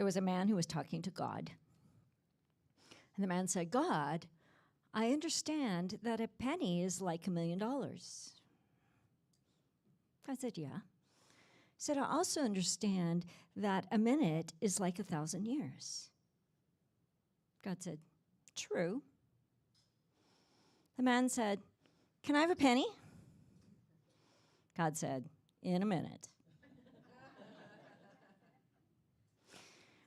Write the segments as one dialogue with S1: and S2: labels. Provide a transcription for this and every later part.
S1: there was a man who was talking to God. And the man said, God, I understand that a penny is like $1 million. God said, yeah. He said, I also understand that a minute is like 1,000 years. God said, true. The man said, can I have a penny? God said, in a minute.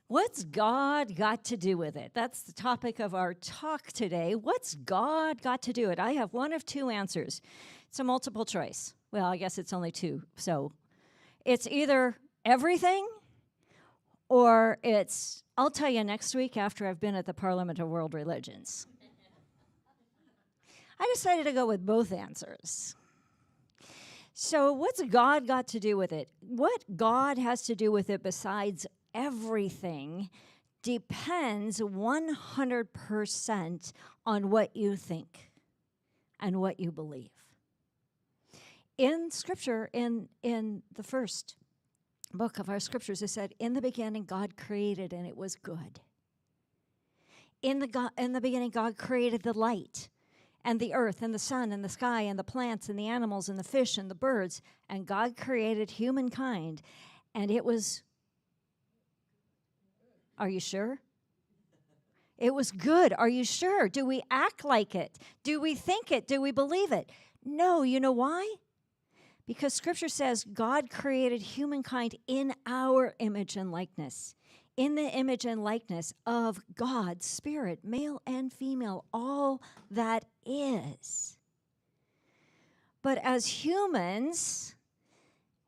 S1: What's God got to do with it? That's the topic of our talk today. What's God got to do with it? I have one of two answers. It's a multiple choice. Well, I guess it's only two. So it's either everything or it's, I'll tell you next week after I've been at the Parliament of World Religions. I decided to go with both answers. So what's God got to do with it? What God has to do with it besides everything depends 100% on what you think and what you believe. In Scripture, in the first book of our Scriptures, it said, in the beginning God created and it was good. In the beginning God created the light and the earth and the sun and the sky and the plants and the animals and the fish and the birds. And God created humankind and it was, are you sure? It was good. Are you sure? Do we act like it? Do we think it? Do we believe it? No. You know why? Because Scripture says God created humankind in our image and likeness. In the image and likeness of God's Spirit, male and female, all that is. But as humans,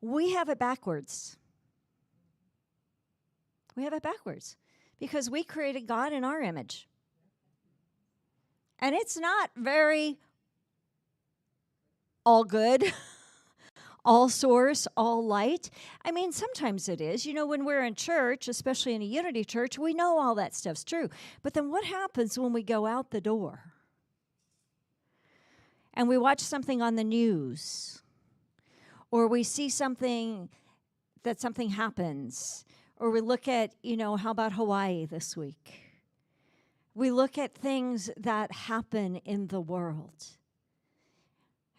S1: we have it backwards. We have it backwards because we created God in our image. And it's not very all good. All source, all light. I mean, sometimes it is. You know, when we're in church, especially in a unity church, we know all that stuff's true. But then what happens when we go out the door? And we watch something on the news. Or we see something happens. Or we look at, how about Hawaii this week? We look at things that happen in the world.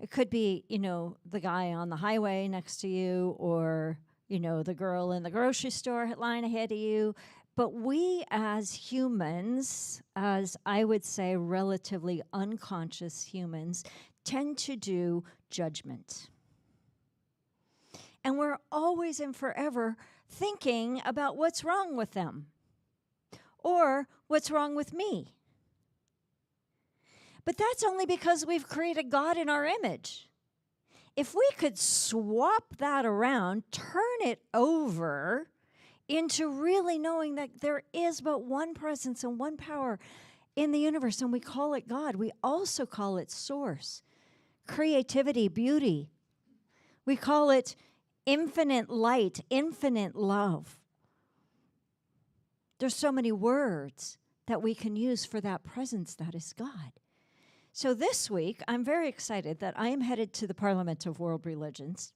S1: It could be, the guy on the highway next to you or, the girl in the grocery store line ahead of you. But we as humans, as I would say relatively unconscious humans, tend to do judgment. And we're always and forever thinking about what's wrong with them or what's wrong with me. But that's only because we've created God in our image. If we could swap that around, turn it over into really knowing that there is but one presence and one power in the universe, and we call it God. We also call it source, creativity, beauty. We call it infinite light, infinite love. There's so many words that we can use for that presence that is God. So this week, I'm very excited that I am headed to the Parliament of World Religions.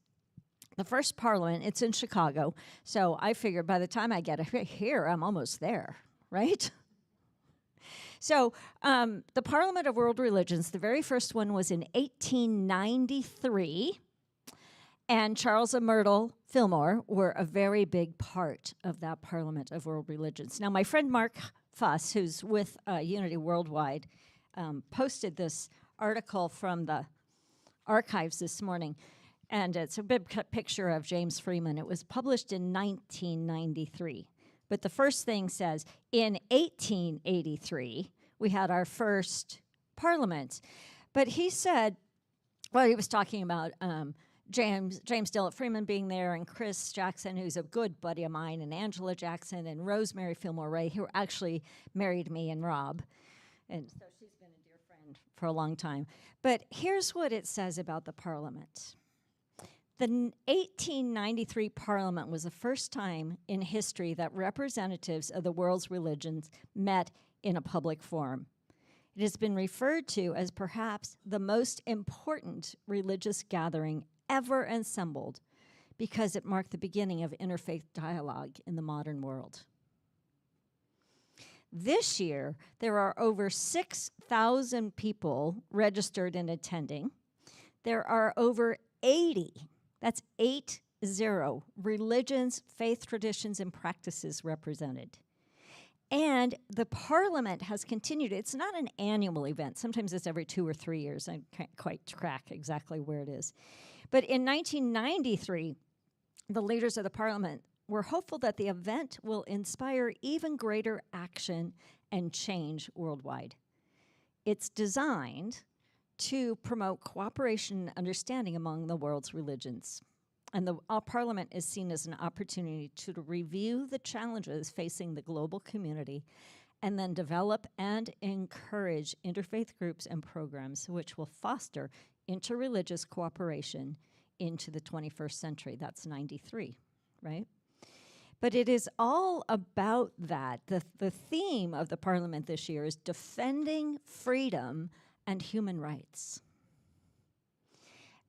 S1: The first parliament, it's in Chicago. So I figured by the time I get here, I'm almost there, right? So the Parliament of World Religions, the very first one was in 1893. And Charles and Myrtle Fillmore were a very big part of that Parliament of World Religions. Now, my friend Mark Fuss, who's with Unity Worldwide, posted this article from the archives this morning, and it's a big picture of James Freeman. It was published in 1993. But the first thing says, in 1883, we had our first parliament. But he said, well, he was talking about James Dillett Freeman being there, and Chris Jackson, who's a good buddy of mine, and Angela Jackson, and Rosemary Fillmore Ray, who actually married me and Rob. And so she's been a dear friend for a long time. But here's what it says about the Parliament. The 1893 Parliament was the first time in history that representatives of the world's religions met in a public forum. It has been referred to as perhaps the most important religious gathering ever assembled because it marked the beginning of interfaith dialogue in the modern world. This year, there are over 6,000 people registered and attending. There are over 80, that's 80, religions, faith traditions, and practices represented. And the Parliament has continued. It's not an annual event. Sometimes it's every 2 or 3 years. I can't quite track exactly where it is. But in 1993, the leaders of the Parliament were hopeful that the event will inspire even greater action and change worldwide. It's designed to promote cooperation and understanding among the world's religions. And the Parliament is seen as an opportunity to review the challenges facing the global community and then develop and encourage interfaith groups and programs which will foster interreligious cooperation into the 21st century. That's 93, right? But it is all about that. The theme of the Parliament this year is defending freedom and human rights.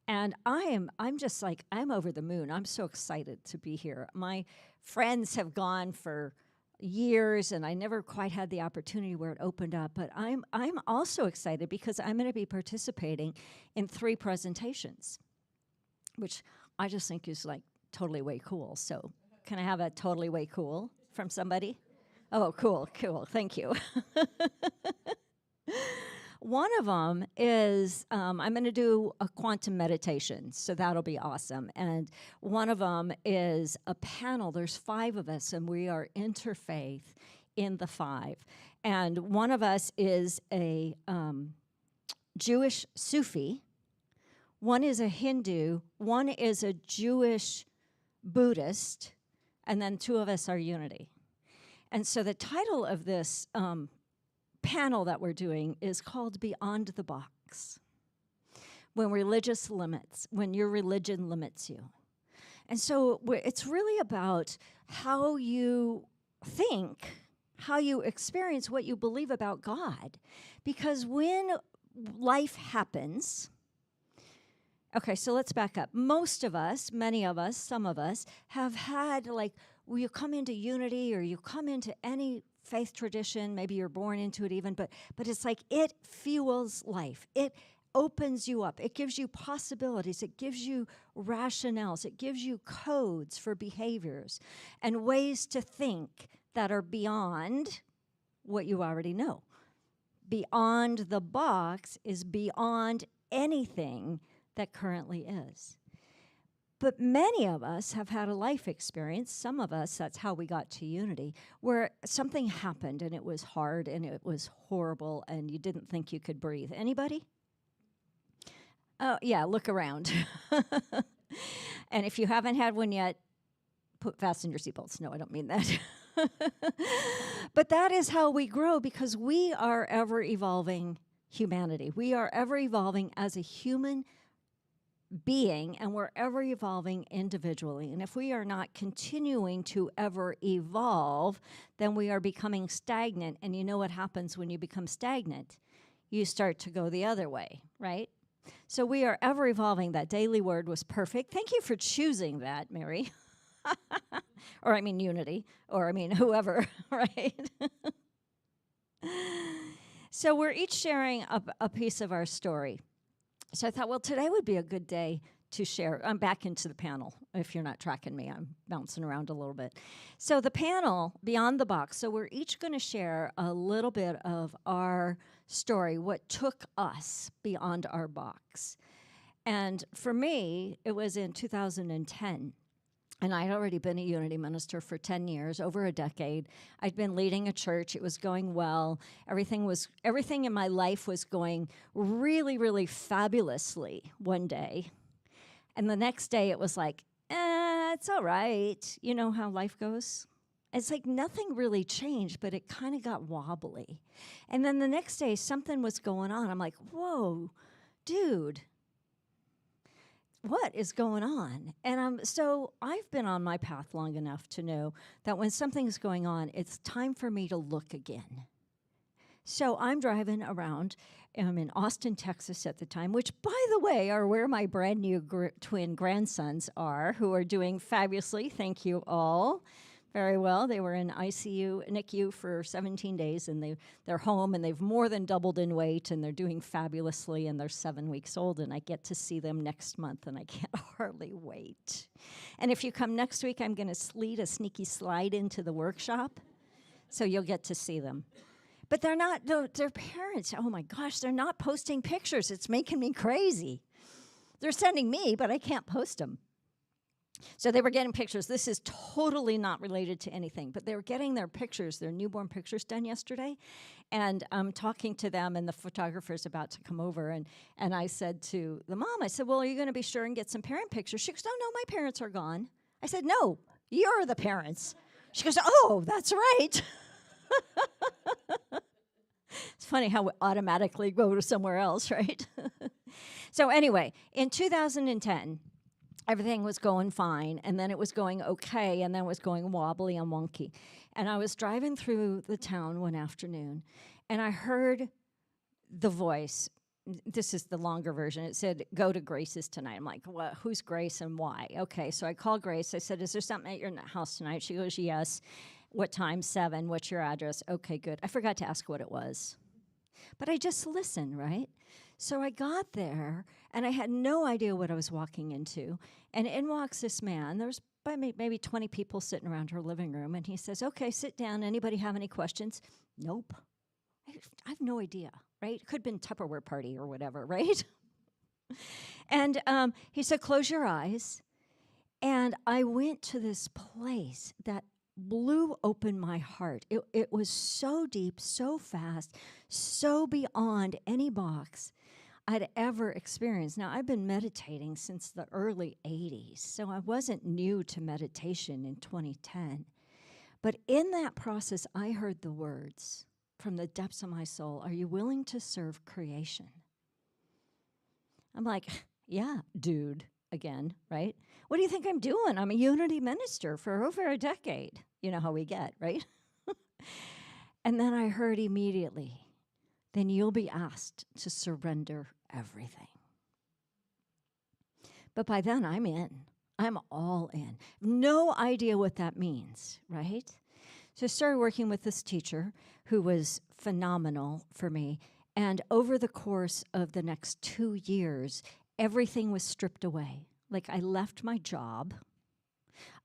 S1: And I'm just like, I'm over the moon. I'm so excited to be here. My friends have gone for years, and I never quite had the opportunity where it opened up. But I'm also excited because I'm going to be participating in 3 presentations, which I just think is like totally way cool. So can I have a totally way cool from somebody? Oh, cool. Thank you. One of them is I'm going to do a quantum meditation, so that'll be awesome. And one of them is a panel. There's 5 of us, and we are interfaith in the 5. And one of us is a Jewish Sufi. One is a Hindu. One is a Jewish Buddhist. And then 2 of us are Unity. And so the title of this panel that we're doing is called Beyond the Box. When your religion limits you. And so it's really about how you think, how you experience what you believe about God. Because when life happens, okay, so let's back up. Most of us, many of us, some of us, have had will you come into Unity or you come into any faith tradition, maybe you're born into it even, but it's like it fuels life. It opens you up. It gives you possibilities. It gives you rationales. It gives you codes for behaviors and ways to think that are beyond what you already know. Beyond the box is beyond anything that currently is. But many of us have had a life experience, some of us, that's how we got to Unity, where something happened and it was hard and it was horrible and you didn't think you could breathe. Anybody? Oh, yeah, look around. And if you haven't had one yet, fasten your seatbelts. No, I don't mean that. But that is how we grow because we are ever-evolving humanity. We are ever-evolving as a human being, and we're ever evolving individually. And if we are not continuing to ever evolve, then we are becoming stagnant. And you know what happens when you become stagnant? You start to go the other way, right? So we are ever evolving. That daily word was perfect. Thank you for choosing that, Mary. Or I mean Unity, or I mean whoever, right? So we're each sharing a piece of our story. So I thought, well, today would be a good day to share. I'm back into the panel. If you're not tracking me, I'm bouncing around a little bit. So the panel, Beyond the Box, so we're each going to share a little bit of our story, what took us beyond our box. And for me, it was in 2010. And I'd already been a Unity minister for 10 years, over a decade. I'd been leading a church. It was going well. Everything in my life was going really, really fabulously one day. And the next day it was like, it's all right. You know how life goes? It's like nothing really changed, but it kind of got wobbly. And then the next day something was going on. I'm like, whoa, dude. What is going on? And so I've been on my path long enough to know that when something's going on, it's time for me to look again. So I'm driving around. I'm in Austin, Texas at the time, which, by the way, are where my brand new twin grandsons are, who are doing fabulously. Thank you all. very well. They were in ICU, NICU for 17 days, and they're home, and they've more than doubled in weight, and they're doing fabulously, and they're 7 weeks old, and I get to see them next month, and I can't hardly wait. And if you come next week, I'm going to lead a sneaky slide into the workshop, so you'll get to see them. But they're not, their parents, oh my gosh, they're not posting pictures. It's making me crazy. They're sending me, but I can't post them. So they were getting pictures. This is totally not related to anything, but they were getting their pictures, their newborn pictures done yesterday. And I'm talking to them, and the photographer's about to come over. And I said to the mom, I said, well, are you going to be sure and get some parent pictures? She goes, oh, no, my parents are gone. I said, no, you're the parents. She goes, oh, that's right. It's funny how we automatically go to somewhere else, right? So anyway, in 2010, everything was going fine, and then it was going okay, and then it was going wobbly and wonky. And I was driving through the town one afternoon, and I heard the voice. This is the longer version. It said, go to Grace's tonight. I'm like, well, who's Grace and why? Okay, so I called Grace. I said, is there something at your house tonight? She goes, yes. What time? 7. What's your address? Okay, good. I forgot to ask what it was. But I just listened, right? So I got there, and I had no idea what I was walking into. And in walks this man. There's maybe 20 people sitting around her living room, and he says, okay, sit down. Anybody have any questions? Nope. I have no idea, right? It could have been Tupperware party or whatever, right? And he said, close your eyes. And I went to this place that blew open my heart. It was so deep, so fast, so beyond any box I'd ever experienced. Now, I've been meditating since the early 80s, so I wasn't new to meditation in 2010. But in that process, I heard the words from the depths of my soul, are you willing to serve creation? I'm like, yeah, dude, again, right? What do you think I'm doing? I'm a unity minister for over a decade. You know how we get, right? And then I heard immediately, then you'll be asked to surrender everything. But by then, I'm in. I'm all in. No idea what that means, right? So I started working with this teacher who was phenomenal for me. And over the course of the next 2 years, everything was stripped away. Like I left my job.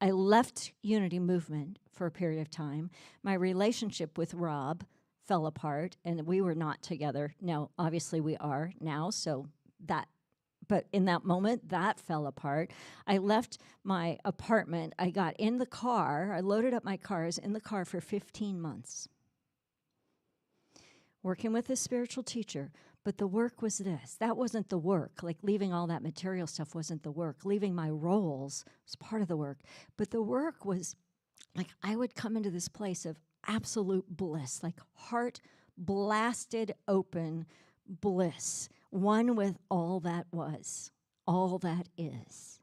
S1: I left Unity Movement for a period of time. My relationship with Rob fell apart, and we were not together. Now, obviously we are now, but in that moment, that fell apart. I left my apartment. I got in the car. I loaded up my cars in the car for 15 months, working with this spiritual teacher. But the work was this. That wasn't the work. Like leaving all that material stuff wasn't the work. Leaving my roles was part of the work. But the work was like I would come into this place of absolute bliss, like heart blasted open bliss, one with all that was, all that is.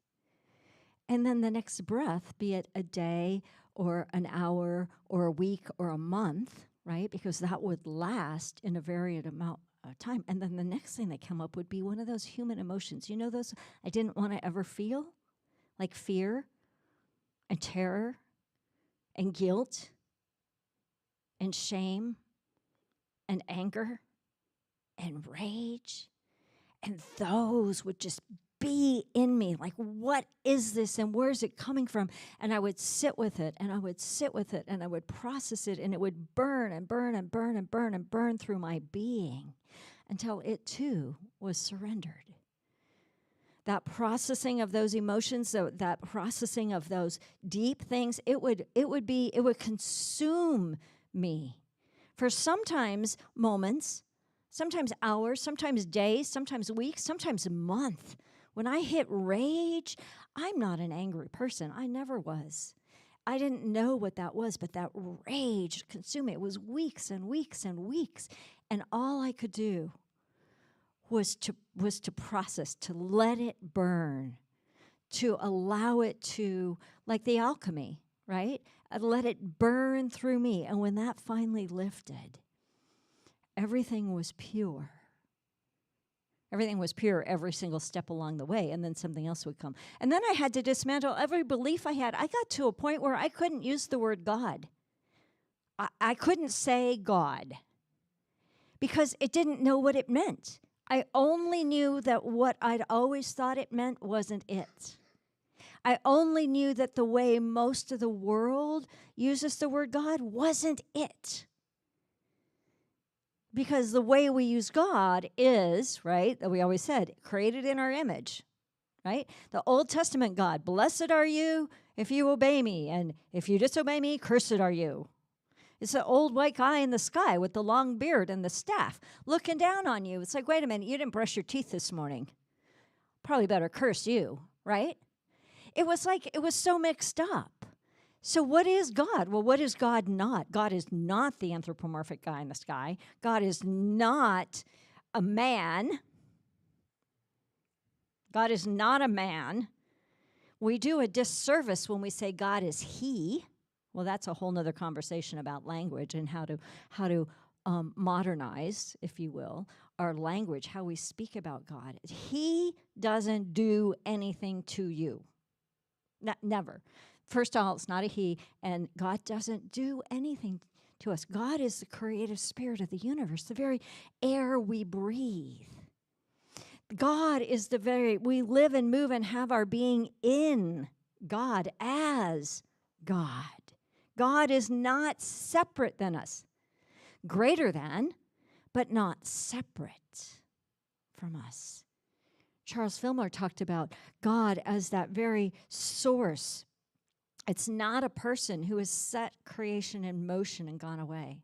S1: And then the next breath, be it a day or an hour or a week or a month, right? Because that would last in a varied amount of time. And then the next thing that came up would be one of those human emotions. You know those I didn't want to ever feel? Like fear and terror and guilt and shame and anger and rage. And those would just be in me. Like, what is this and where's it coming from? And I would sit with it, and I would sit with it, and I would process it, and it would burn and burn and burn and burn and burn through my being until it too was surrendered. That processing of those emotions, that processing of those deep things, it would consume me for sometimes moments, sometimes hours, sometimes days, sometimes weeks, sometimes a month. When I hit rage, I'm not an angry person. I never was. I didn't know what that was, but that rage consumed me. It was weeks and weeks and weeks. And all I could do was to process, to let it burn, to allow it to, like the alchemy, right? I'd let it burn through me. And when that finally lifted, everything was pure. Everything was pure every single step along the way, and then something else would come. And then I had to dismantle every belief I had. I got to a point where I couldn't use the word God. I couldn't say God because it didn't know what it meant. I only knew that what I'd always thought it meant wasn't it. I only knew that the way most of the world uses the word God wasn't it. Because the way we use God is, right, that we always said, created in our image, right? The Old Testament God, blessed are you if you obey me, and if you disobey me, cursed are you. It's the old white guy in the sky with the long beard and the staff looking down on you. It's like, wait a minute, you didn't brush your teeth this morning. Probably better curse you, right? It was so mixed up. So what is God? Well, what is God not? God is not the anthropomorphic guy in the sky. God is not a man. God is not a man. We do a disservice when we say God is he. Well, that's a whole nother conversation about language and how to modernize, if you will, our language, how we speak about God. He doesn't do anything to you. Never. First of all, it's not a he, and God doesn't do anything to us. God is the creative spirit of the universe, the very air we breathe. God is we live and move and have our being in God as God. God is not separate than us. Greater than, but not separate from us. Charles Fillmore talked about God as that very source. It's not a person who has set creation in motion and gone away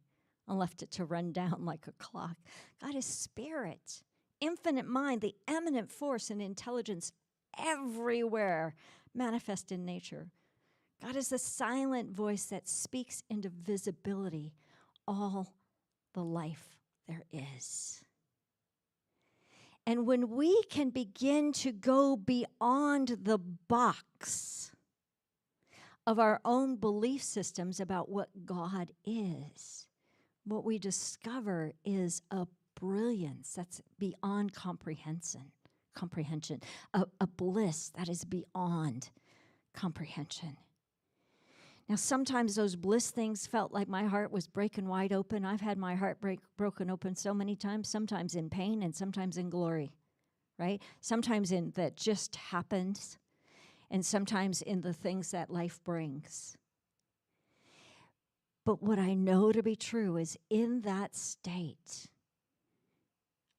S1: and left it to run down like a clock. God is spirit, infinite mind, the eminent force and intelligence everywhere manifest in nature. God is the silent voice that speaks into visibility all the life there is. And when we can begin to go beyond the box of our own belief systems about what God is, what we discover is a brilliance that's beyond comprehension, a bliss that is beyond comprehension. Now, sometimes those bliss things felt like my heart was breaking wide open. I've had my heart broken open so many times, sometimes in pain and sometimes in glory, right? Sometimes in that just happens, and sometimes in the things that life brings. But what I know to be true is in that state,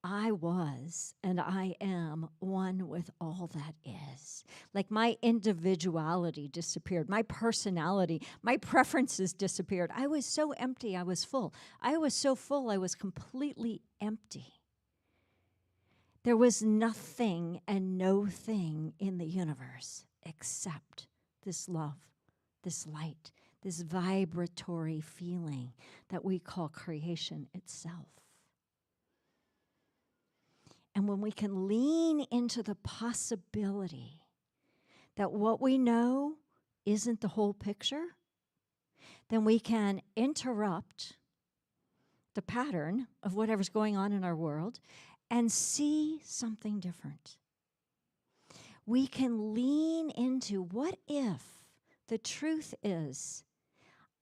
S1: I was and I am one with all that is. Like my individuality disappeared, my personality, my preferences disappeared. I was so empty, I was full. I was so full, I was completely empty. There was nothing and no thing in the universe except this love, this light, this vibratory feeling that we call creation itself. And when we can lean into the possibility that what we know isn't the whole picture, then we can interrupt the pattern of whatever's going on in our world and see something different. We can lean into what if the truth is,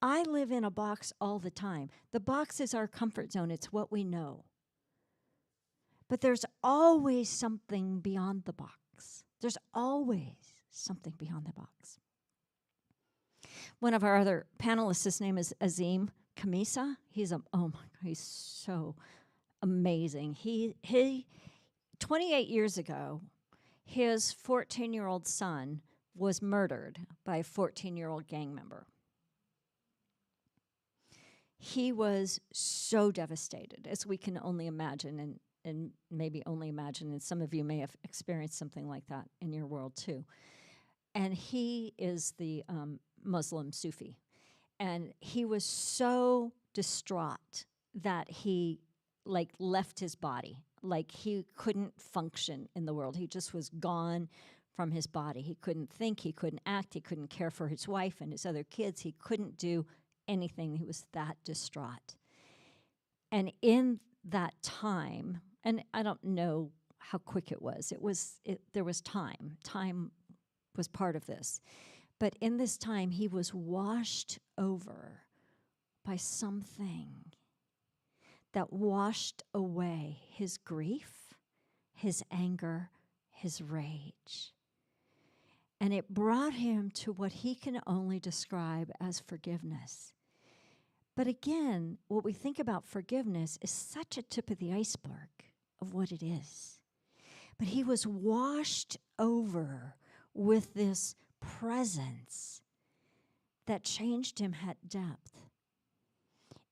S1: I live in a box all the time. The box is our comfort zone. It's what we know. But there's always something beyond the box. There's always something beyond the box. One of our other panelists, his name is Azim Kamisa. He's so amazing. He 28 years ago, his 14-year-old son was murdered by a 14-year-old gang member. He was so devastated, as we can only imagine, and maybe only imagine, and some of you may have experienced something like that in your world too. And he is the Muslim Sufi. And he was so distraught that he left his body. Like he couldn't function in the world. He just was gone from his body. He couldn't think, he couldn't act, he couldn't care for his wife and his other kids. He couldn't do anything. He was that distraught. And in that time, and I don't know how quick it was. There was time. Time was part of this. But in this time, he was washed over by something that washed away his grief, his anger, his rage. And it brought him to what he can only describe as forgiveness. But again, what we think about forgiveness is such a tip of the iceberg of what it is. But he was washed over with this presence that changed him at depth.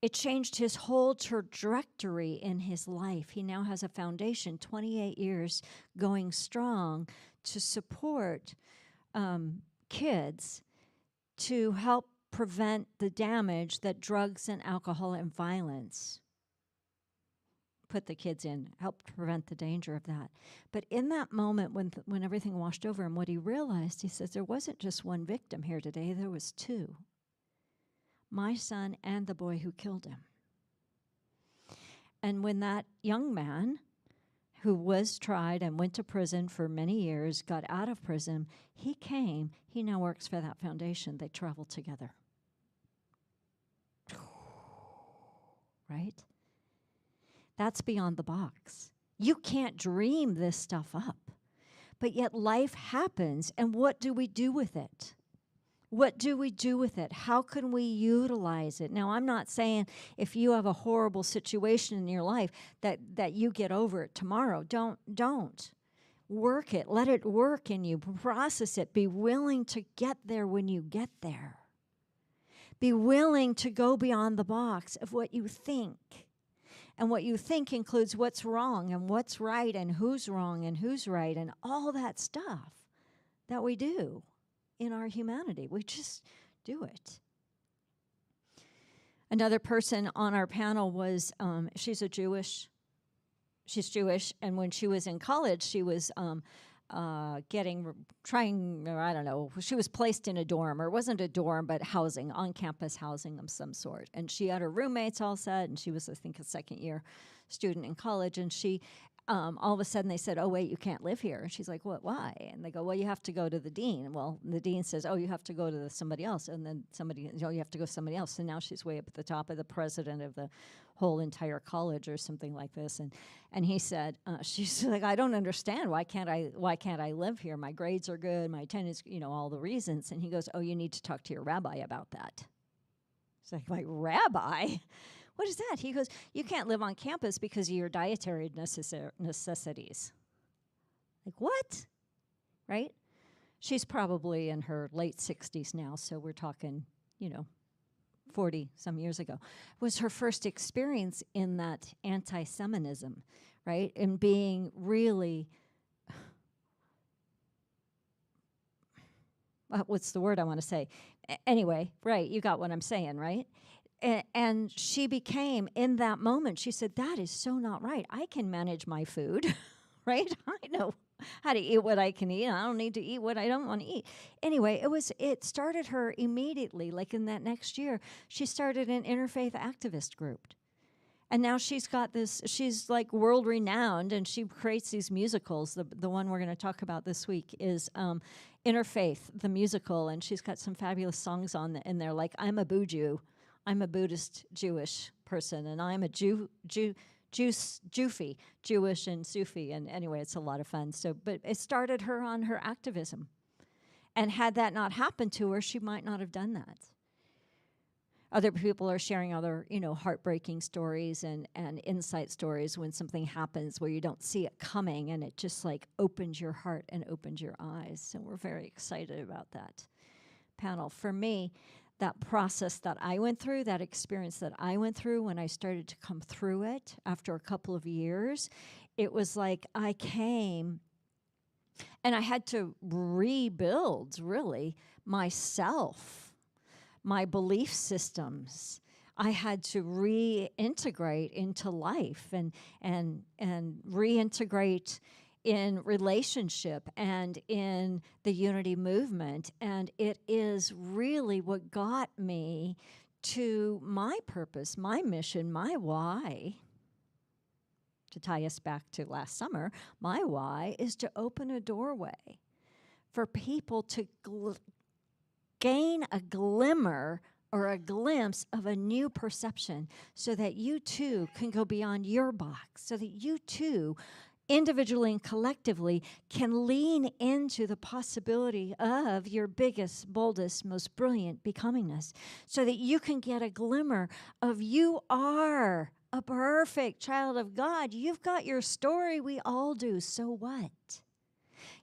S1: It changed his whole trajectory in his life. He now has a foundation, 28 years going strong, to support kids, to help prevent the damage that drugs and alcohol and violence put the kids in, help prevent the danger of that. But in that moment when everything washed over him, what he realized, he says, there wasn't just one victim here today, there was two. My son and the boy who killed him. And when that young man, who was tried and went to prison for many years, got out of prison, he now works for that foundation. They travel together. Right? That's beyond the box. You can't dream this stuff up. But yet life happens, and what do we do with it? What do we do with it? How can we utilize it? Now, I'm not saying if you have a horrible situation in your life that you get over it tomorrow. Don't. Work it. Let it work in you. Process it. Be willing to get there when you get there. Be willing to go beyond the box of what you think. And what you think includes what's wrong and what's right and who's wrong and who's right and all that stuff that we do in our humanity. We just do it. Another person on our panel was, she's Jewish, and when she was in college, she was she was placed in a dorm, or it wasn't a dorm, but housing, on-campus housing of some sort. And she had her roommates all set, and she was, I think, a second-year student in college, and she all of a sudden they said, oh, wait, you can't live here. And she's like, what, why? And they go, well, you have to go to the dean. Well, the dean says, oh, you have to go to somebody else. And then you have to go to somebody else. And now she's way up at the top of the president of the whole entire college or something like this. And he said, she's like, I don't understand. Why can't I live here? My grades are good. My attendance, all the reasons. And he goes, oh, you need to talk to your rabbi about that. It's like, my rabbi? What is that? He goes, you can't live on campus because of your dietary necessities. Like, what? Right? She's probably in her late 60s now, so we're talking, 40-some years ago. It was her first experience in that anti-Semitism, right? And being really, what's the word I want to say? Anyway, right, you got what I'm saying, right? And she became, in that moment, she said, that is so not right. I can manage my food, right? I know how to eat what I can eat. I don't need to eat what I don't want to eat. Anyway, it started her immediately, like in that next year, she started an interfaith activist group. And now she's got this, she's like world renowned, and she creates these musicals. The one we're going to talk about this week is Interfaith, the musical, and she's got some fabulous songs in there, like I'm a Buju. I'm a Buddhist Jewish person, and I'm a Jufie, Jewish and Sufi, and anyway, it's a lot of fun. But it started her on her activism, and had that not happened to her, she might not have done that. Other people are sharing other, heartbreaking stories and insight stories when something happens where you don't see it coming, and it just like opens your heart and opens your eyes. So we're very excited about that panel. For me, that process that I went through, that experience that I went through when I started to come through it after a couple of years, it was like I came and I had to rebuild, really, myself, my belief systems. I had to reintegrate into life and reintegrate in relationship and in the unity movement. And it is really what got me to my purpose, my mission, my why. to tie us back to last summer, my why is to open a doorway for people to gain a glimmer or a glimpse of a new perception so that you too can go beyond your box, so that you too, individually and collectively, can lean into the possibility of your biggest, boldest, most brilliant becomingness, so that you can get a glimmer of you are a perfect child of God. You've got your story. We all do. So what?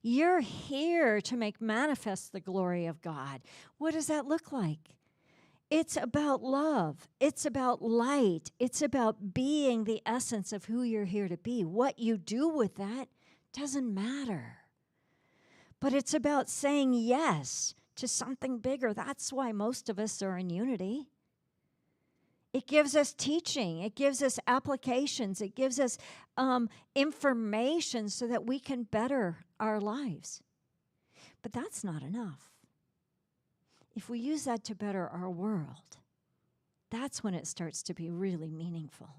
S1: You're here to make manifest the glory of God. What does that look like? It's about love. It's about light. It's about being the essence of who you're here to be. What you do with that doesn't matter. But it's about saying yes to something bigger. That's why most of us are in unity. It gives us teaching. It gives us applications. It gives us information so that we can better our lives. But that's not enough. If we use that to better our world, that's when it starts to be really meaningful.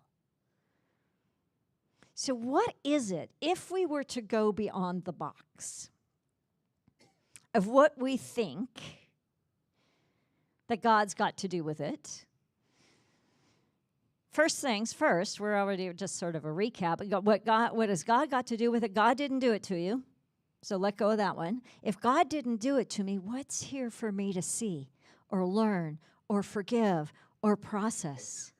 S1: So what is it, if we were to go beyond the box of what we think that God's got to do with it? First things first, we're already just sort of a recap. What has God got to do with it? God didn't do it to you. So let go of that one. If God didn't do it to me, what's here for me to see or learn or forgive or process?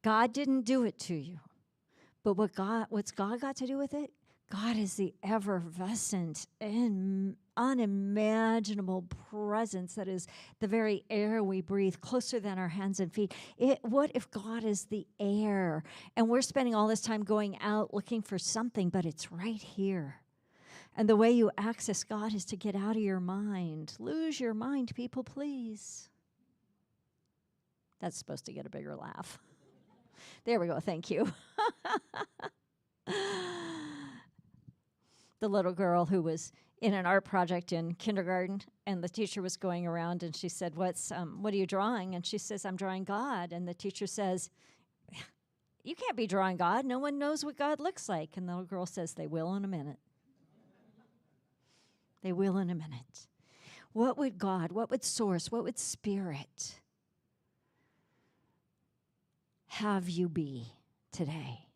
S1: God didn't do it to you. But what's God got to do with it? God is the effervescent and unimaginable presence that is the very air we breathe, closer than our hands and feet. What if God is the air? And we're spending all this time going out looking for something, but it's right here. And the way you access God is to get out of your mind. Lose your mind, people, please. That's supposed to get a bigger laugh. There we go. Thank you. The little girl who was in an art project in kindergarten, and the teacher was going around, and she said, what are you drawing? And she says, I'm drawing God. And the teacher says, you can't be drawing God. No one knows what God looks like. And the little girl says, they will in a minute. They will in a minute. What would God, what would Source, what would Spirit have you be today?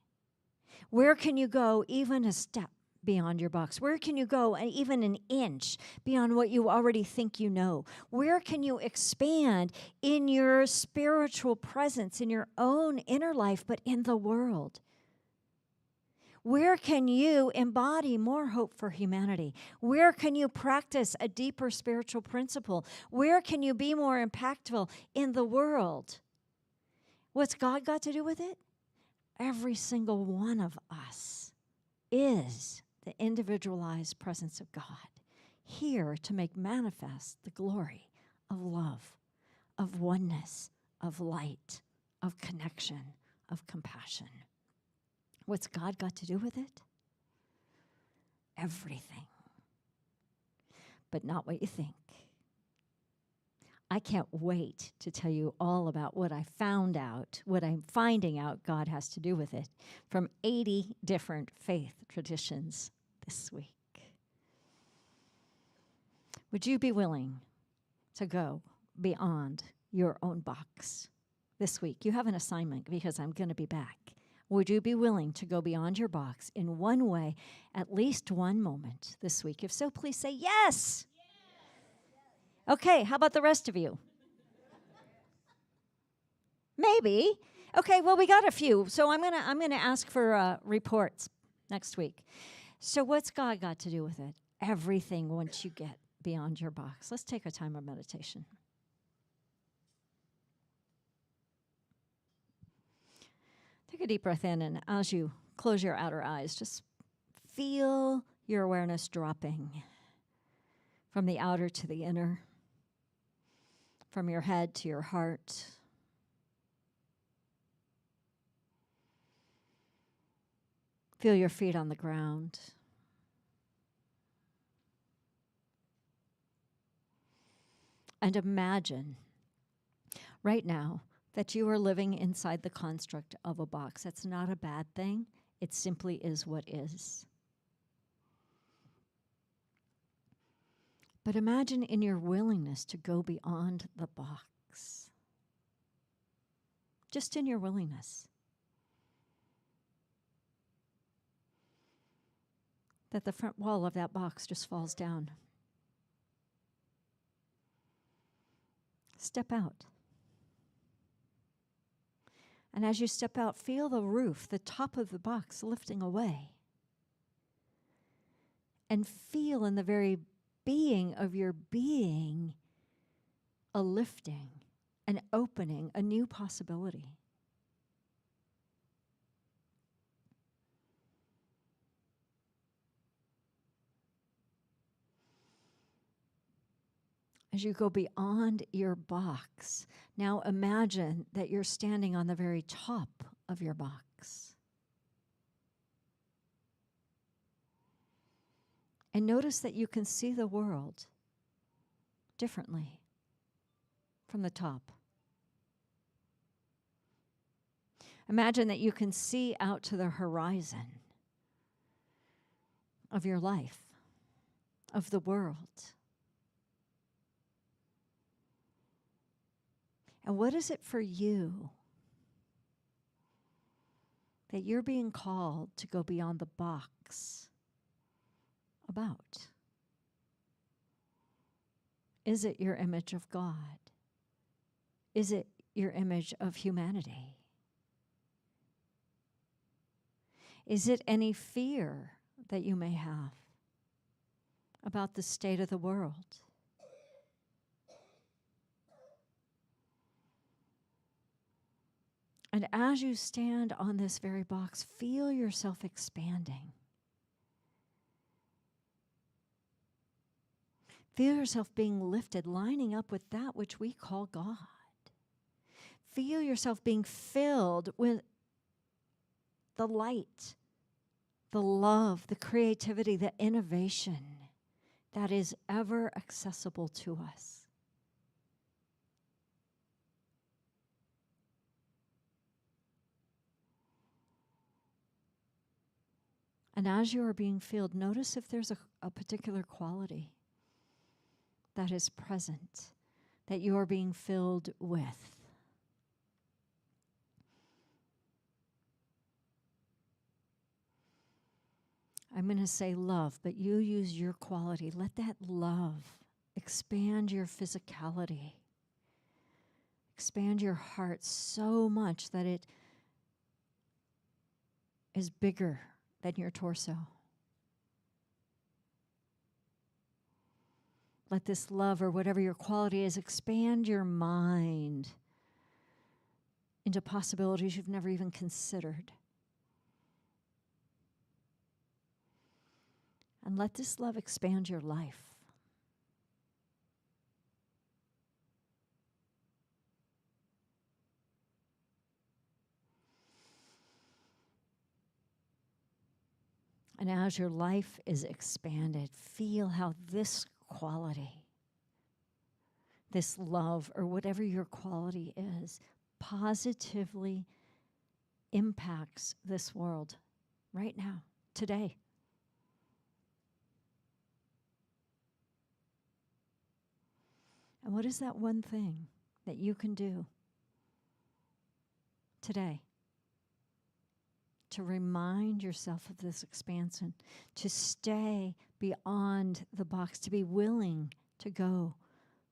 S1: Where can you go even a step beyond your box? Where can you go even an inch beyond what you already think you know? Where can you expand in your spiritual presence, in your own inner life, but in the world? Where can you embody more hope for humanity? Where can you practice a deeper spiritual principle? Where can you be more impactful in the world? What's God got to do with it? Every single one of us is the individualized presence of God, here to make manifest the glory of love, of oneness, of light, of connection, of compassion. What's God got to do with it? Everything. But not what you think. I can't wait to tell you all about what I found out, what I'm finding out God has to do with it from 80 different faith traditions this week. Would you be willing to go beyond your own box this week? You have an assignment because I'm going to be back. Would you be willing to go beyond your box in one way, at least one moment this week? If so, please say yes. Okay, how about the rest of you? Maybe. Okay, well, we got a few. So I'm gonna ask for reports next week. So what's God got to do with it? Everything once you get beyond your box. Let's take a time of meditation. Take a deep breath in, and as you close your outer eyes, just feel your awareness dropping from the outer to the inner, from your head to your heart. Feel your feet on the ground. And imagine right now that you are living inside the construct of a box. That's not a bad thing. It simply is what is. But imagine in your willingness to go beyond the box. Just in your willingness. That the front wall of that box just falls down. Step out. And as you step out, feel the roof, the top of the box lifting away. And feel in the very being of your being a lifting, an opening, a new possibility. As you go beyond your box, now imagine that you're standing on the very top of your box. And notice that you can see the world differently from the top. Imagine that you can see out to the horizon of your life, of the world. And what is it for you that you're being called to go beyond the box about? Is it your image of God? Is it your image of humanity? Is it any fear that you may have about the state of the world? And as you stand on this very box, feel yourself expanding. Feel yourself being lifted, lining up with that which we call God. Feel yourself being filled with the light, the love, the creativity, the innovation that is ever accessible to us. And as you are being filled, notice if there's a particular quality that is present, that you are being filled with. I'm going to say love, but you use your quality. Let that love expand your physicality, expand your heart so much that it is bigger than your torso. Let this love, or whatever your quality is, expand your mind into possibilities you've never even considered. And let this love expand your life. And as your life is expanded, feel how this quality, this love, or whatever your quality is, positively impacts this world right now, today. And what is that one thing that you can do today to remind yourself of this expansion, to stay beyond the box, to be willing to go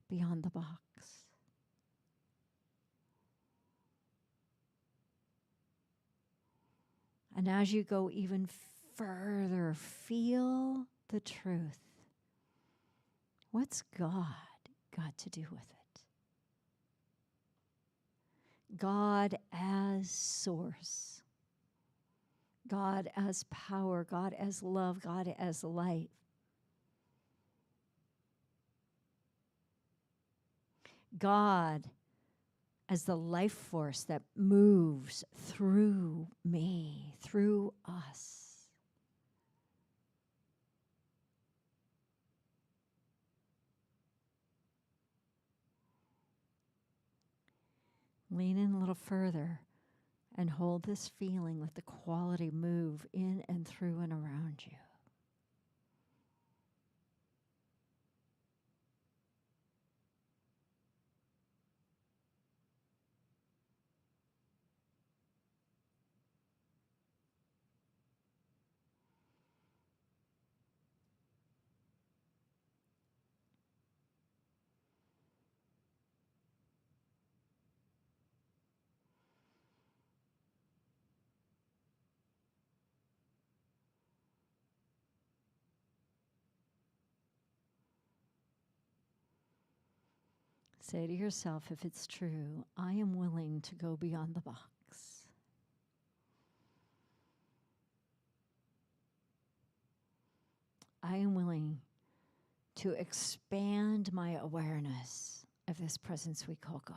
S1: beyond the box? And as you go even further, feel the truth. What's God got to do with it? God as source. God as power, God as love, God as light. God as the life force that moves through me, through us. Lean in a little further and hold this feeling. Let the quality move in and through and around you. Say to yourself, if it's true, I am willing to go beyond the box. I am willing to expand my awareness of this presence we call God.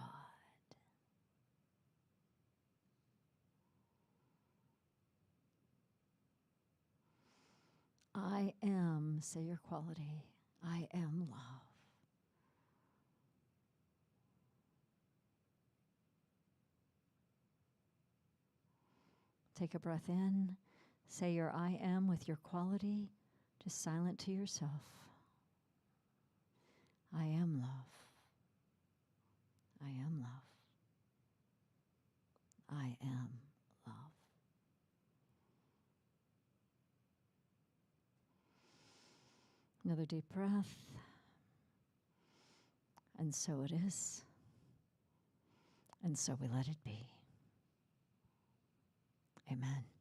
S1: I am, say your quality, I am love. Take a breath in. Say your I am with your quality, just silent to yourself. I am love. I am love. I am love. Another deep breath. And so it is. And so we let it be. Amen.